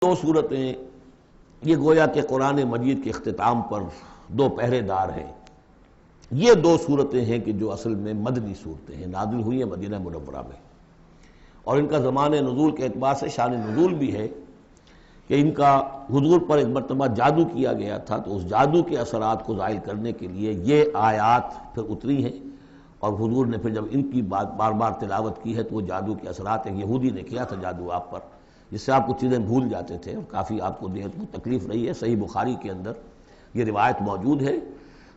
دو صورتیں یہ گویا کہ قرآن مجید کے اختتام پر دو پہرے دار ہیں۔ یہ دو صورتیں ہیں کہ جو اصل میں مدنی صورتیں ہیں، نازل ہوئی ہیں مدینہ منورہ میں، اور ان کا زمان نزول کے اعتبار سے شان نزول بھی ہے کہ ان کا حضور پر ایک مرتبہ جادو کیا گیا تھا، تو اس جادو کے اثرات کو زائل کرنے کے لیے یہ آیات پھر اتری ہیں، اور حضور نے پھر جب ان کی بات بار بار تلاوت کی ہے تو وہ جادو کے اثرات، ایک یہودی نے کیا تھا جادو آپ پر، جس سے آپ کو چیزیں بھول جاتے تھے اور کافی آپ کو دیہت کو تکلیف رہی ہے۔ صحیح بخاری کے اندر یہ روایت موجود ہے۔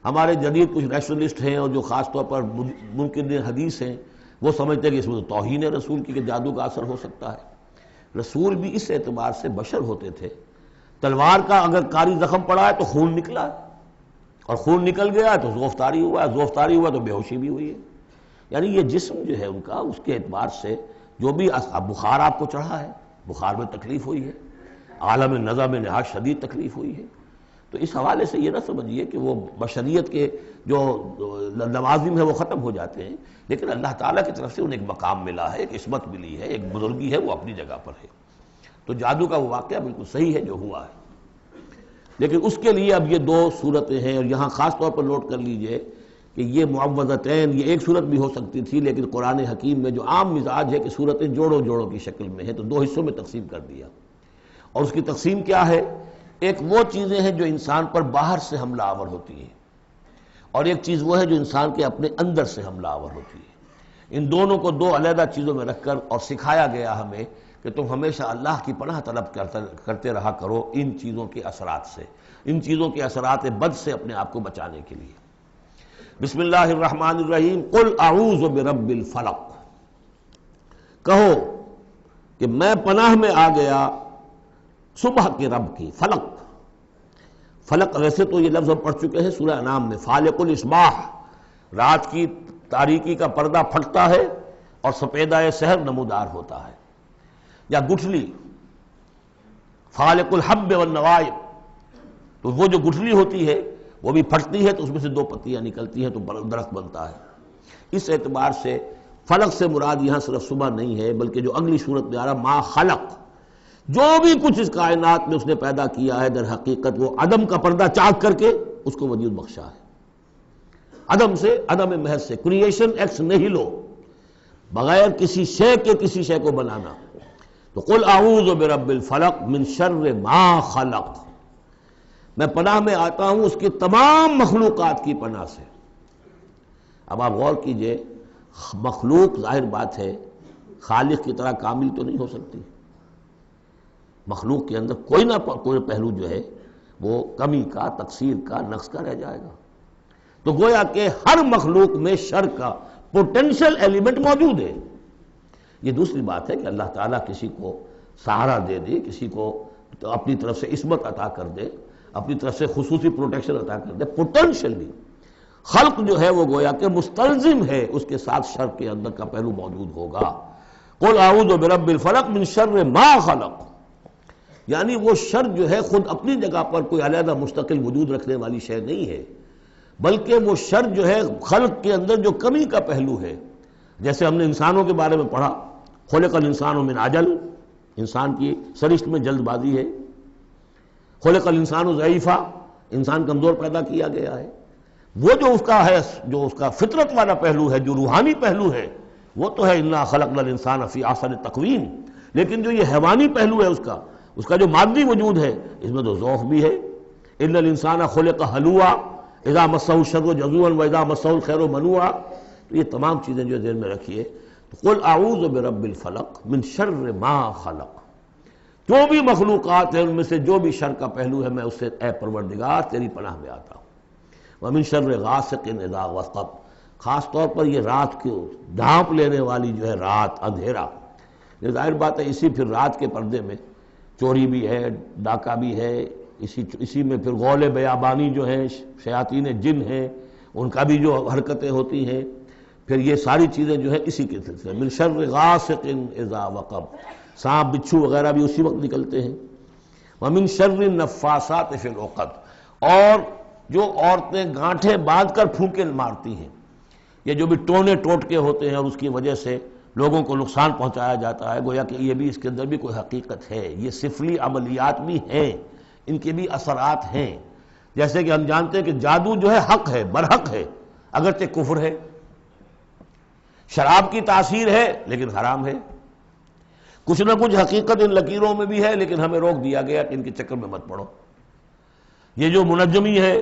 ہمارے جدید کچھ نیشنلسٹ ہیں اور جو خاص طور پر منکرین حدیث ہیں، وہ سمجھتے ہیں کہ اس میں تو توہین رسول کی کہ جادو کا اثر ہو سکتا ہے۔ رسول بھی اس اعتبار سے بشر ہوتے تھے، تلوار کا اگر کاری زخم پڑا ہے تو خون نکلا ہے، اور خون نکل گیا تو زوفتاری ہوا ہے، زوفتاری ہوا تو بے ہوشی بھی ہوئی ہے۔ یعنی یہ جسم جو ہے ان کا، اس کے اعتبار سے جو بھی بخار آپ کو چڑھا ہے، بخار میں تکلیف ہوئی ہے، عالم نزع میں نہایت شدید تکلیف ہوئی ہے، تو اس حوالے سے یہ نہ سمجھیے کہ وہ بشریت کے جو لوازم ہے وہ ختم ہو جاتے ہیں، لیکن اللہ تعالیٰ کی طرف سے انہیں ایک مقام ملا ہے، ایک عصمت ملی ہے، ایک بزرگی ہے، وہ اپنی جگہ پر ہے۔ تو جادو کا وہ واقعہ بالکل صحیح ہے جو ہوا ہے، لیکن اس کے لیے اب یہ دو صورتیں ہیں، اور یہاں خاص طور پر نوٹ کر لیجئے کہ یہ معوذتین، یہ ایک صورت بھی ہو سکتی تھی، لیکن قرآن حکیم میں جو عام مزاج ہے کہ صورتیں جوڑوں جوڑوں کی شکل میں ہیں، تو دو حصوں میں تقسیم کر دیا۔ اور اس کی تقسیم کیا ہے؟ ایک وہ چیزیں ہیں جو انسان پر باہر سے حملہ آور ہوتی ہیں، اور ایک چیز وہ ہے جو انسان کے اپنے اندر سے حملہ آور ہوتی ہے۔ ان دونوں کو دو علیحدہ چیزوں میں رکھ کر اور سکھایا گیا ہمیں کہ تم ہمیشہ اللہ کی پناہ طلب کرتے رہا کرو ان چیزوں کے اثرات سے، ان چیزوں کے اثرات بد سے اپنے آپ کو بچانے کے لیے۔ بسم اللہ الرحمن الرحیم، قل اعوذ برب الفلق، کہو کہ میں پناہ میں آ گیا صبح کے رب کی۔ فلق، فلق ویسے تو یہ لفظ ہم پڑھ چکے ہیں سورہ انعام میں، فالق الاصباح، رات کی تاریکی کا پردہ پھٹتا ہے اور سپیدہ سحر نمودار ہوتا ہے، یا گٹھلی، فالق الحب والنوائب، تو وہ جو گٹھلی ہوتی ہے وہ بھی پھٹتی ہے تو اس میں سے دو پتیاں نکلتی ہیں تو درخت بنتا ہے۔ اس اعتبار سے فلق سے مراد یہاں صرف صبح نہیں ہے، بلکہ جو اگلی صورت میں آ رہا ما خلق، جو بھی کچھ اس کائنات میں اس نے پیدا کیا ہے در حقیقت وہ عدم کا پردہ چاک کر کے اس کو وجود بخشا ہے۔ عدم سے، عدم محض سے، کریشن ایکس نیہیلو، بغیر کسی شے کے کسی شے کو بنانا۔ تو قل اعوذ برب الفلق من شر ما خلق، میں پناہ میں آتا ہوں اس کی تمام مخلوقات کی پناہ سے۔ اب آپ غور کیجئے، مخلوق ظاہر بات ہے خالق کی طرح کامل تو نہیں ہو سکتی، مخلوق کے اندر کوئی نہ کوئی پہلو جو ہے وہ کمی کا، تقصیر کا، نقص کا رہ جائے گا۔ تو گویا کہ ہر مخلوق میں شر کا پوٹینشل ایلیمنٹ موجود ہے۔ یہ دوسری بات ہے کہ اللہ تعالیٰ کسی کو سہارا دے دے، کسی کو اپنی طرف سے عصمت عطا کر دے، اپنی طرف سے خصوصی پروٹیکشن عطا کر دے، پوٹینشلی خلق جو ہے وہ گویا کہ مستلزم ہے، اس کے ساتھ شر کے اندر کا پہلو موجود ہوگا۔ قل اعوذ برب الفلق من شر ما خلق، یعنی وہ شر جو ہے خود اپنی جگہ پر کوئی علیحدہ مستقل وجود رکھنے والی شے نہیں ہے، بلکہ وہ شر جو ہے خلق کے اندر جو کمی کا پہلو ہے۔ جیسے ہم نے انسانوں کے بارے میں پڑھا، خلق الانسان من عجل، انسان کی سرشت میں جلد بازی ہے۔ خلق الانسان ضعیفا، انسان کمزور پیدا کیا گیا ہے۔ وہ جو اس کا ہے، جو اس کا فطرت والا پہلو ہے، جو روحانی پہلو ہے، وہ تو ہے انا خلقنا الانسان فی احسن تقویم، لیکن جو یہ حیوانی پہلو ہے اس کا جو مادی وجود ہے، اس میں تو ضعف بھی ہے۔ ان الانسان خلق ہلوعا اذا مسہ الشر جزوعا واذا مسہ الخیر منوعا، تو یہ تمام چیزیں جو ذہن میں رکھیے۔ قل اعوذ برب الفلق من شر ما خلق، جو بھی مخلوقات ہیں ان میں سے جو بھی شر کا پہلو ہے میں اس سے اے پروردگار تیری پناہ میں آتا ہوں۔ ومن شر غاسق اذا وقب، خاص طور پر یہ رات کو ڈھانپ لینے والی جو ہے رات، اندھیرا، یہ ظاہر بات ہے اسی پھر رات کے پردے میں چوری بھی ہے، ڈاکہ بھی ہے، اسی میں پھر غول بیابانی جو ہیں، شیاطین جن ہیں، ان کا بھی جو حرکتیں ہوتی ہیں، پھر یہ ساری چیزیں جو ہے اسی کے سلسلے من شر غاسق اذا وقب، سانپ بچھو وغیرہ بھی اسی وقت نکلتے ہیں۔ ومن شر النفاثات فی العقد، اور جو عورتیں گانٹھیں باندھ کر پھونکے مارتی ہیں، یہ جو بھی ٹونے ٹوٹکے ہوتے ہیں اور اس کی وجہ سے لوگوں کو نقصان پہنچایا جاتا ہے، گویا کہ یہ بھی اس کے اندر بھی کوئی حقیقت ہے، یہ سفلی عملیات بھی ہیں، ان کے بھی اثرات ہیں۔ جیسے کہ ہم جانتے ہیں کہ جادو جو ہے حق ہے، برحق ہے، اگرچہ کفر ہے، شراب کی تاثیر ہے لیکن حرام ہے، کچھ نہ کچھ حقیقت ان لکیروں میں بھی ہے، لیکن ہمیں روک دیا گیا کہ ان کے چکر میں مت پڑو۔ یہ جو منجمی ہے،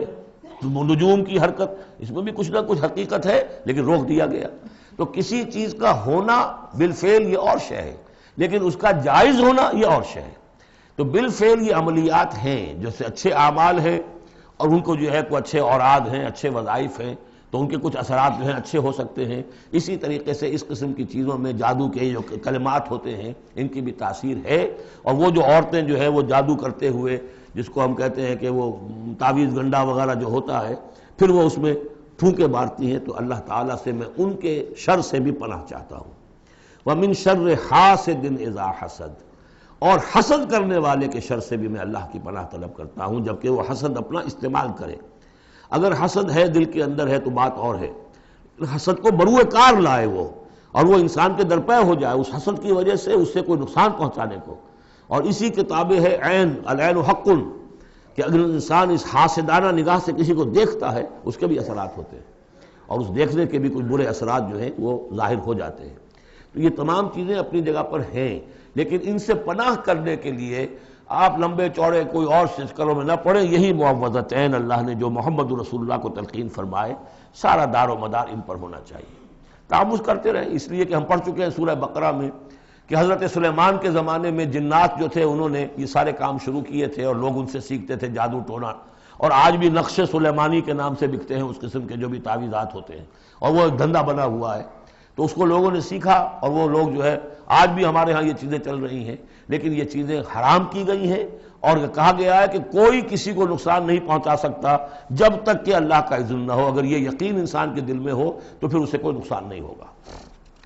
نجوم کی حرکت، اس میں بھی کچھ نہ کچھ حقیقت ہے لیکن روک دیا گیا۔ تو کسی چیز کا ہونا بالفعل یہ اور شے ہے، لیکن اس کا جائز ہونا یہ اور شے ہے۔ تو بالفعل یہ عملیات ہیں، جیسے اچھے اعمال ہیں اور ان کو جو ہے کوئی اچھے اوراد ہیں، اچھے وظائف ہیں، تو ان کے کچھ اثرات جو ہیں اچھے ہو سکتے ہیں۔ اسی طریقے سے اس قسم کی چیزوں میں جادو کے جو کلمات ہوتے ہیں ان کی بھی تاثیر ہے، اور وہ جو عورتیں جو ہے وہ جادو کرتے ہوئے، جس کو ہم کہتے ہیں کہ وہ تعویذ گنڈا وغیرہ جو ہوتا ہے، پھر وہ اس میں پھونکے مارتی ہیں، تو اللہ تعالیٰ سے میں ان کے شر سے بھی پناہ چاہتا ہوں۔ وَمِن شَرِّ حَاسِدٍ إِذَا حَسَدَ، اور حسد کرنے والے کے شر سے بھی میں اللہ کی پناہ طلب کرتا ہوں، جبکہ وہ حسد اپنا استعمال کرے۔ اگر حسد ہے دل کے اندر ہے تو بات اور ہے، حسد کو بروئے کار لائے وہ، اور وہ انسان کے درپے ہو جائے اس حسد کی وجہ سے اس سے کوئی نقصان پہنچانے کو۔ اور اسی کتاب ہے عین، العین حق، کہ اگر انسان اس حاسدانہ نگاہ سے کسی کو دیکھتا ہے اس کے بھی اثرات ہوتے ہیں، اور اس دیکھنے کے بھی کچھ برے اثرات جو ہیں وہ ظاہر ہو جاتے ہیں۔ تو یہ تمام چیزیں اپنی جگہ پر ہیں، لیکن ان سے پناہ کرنے کے لیے آپ لمبے چوڑے کوئی اور سلسلوں میں نہ پڑیں۔ یہی معوذتین اللہ نے جو محمد رسول اللہ کو تلقین فرمائے، سارا دار و مدار ان پر ہونا چاہیے۔ تعوذ کرتے رہیں، اس لیے کہ ہم پڑھ چکے ہیں سورہ بقرہ میں کہ حضرت سلیمان کے زمانے میں جنات جو تھے انہوں نے یہ سارے کام شروع کیے تھے، اور لوگ ان سے سیکھتے تھے جادو ٹونا، اور آج بھی نقش سلیمانی کے نام سے بکتے ہیں اس قسم کے جو بھی تعویذات ہوتے ہیں، اور وہ ایک دھندا بنا ہوا ہے۔ تو اس کو لوگوں نے سیکھا، اور وہ لوگ جو ہے آج بھی ہمارے ہاں یہ چیزیں چل رہی ہیں، لیکن یہ چیزیں حرام کی گئی ہیں، اور کہا گیا ہے کہ کوئی کسی کو نقصان نہیں پہنچا سکتا جب تک کہ اللہ کا اذن نہ ہو۔ اگر یہ یقین انسان کے دل میں ہو تو پھر اسے کوئی نقصان نہیں ہوگا۔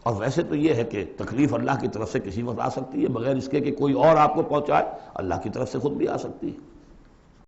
اور ویسے تو یہ ہے کہ تکلیف اللہ کی طرف سے کسی وقت آ سکتی ہے، بغیر اس کے کہ کوئی اور آپ کو پہنچائے، اللہ کی طرف سے خود بھی آ سکتی ہے۔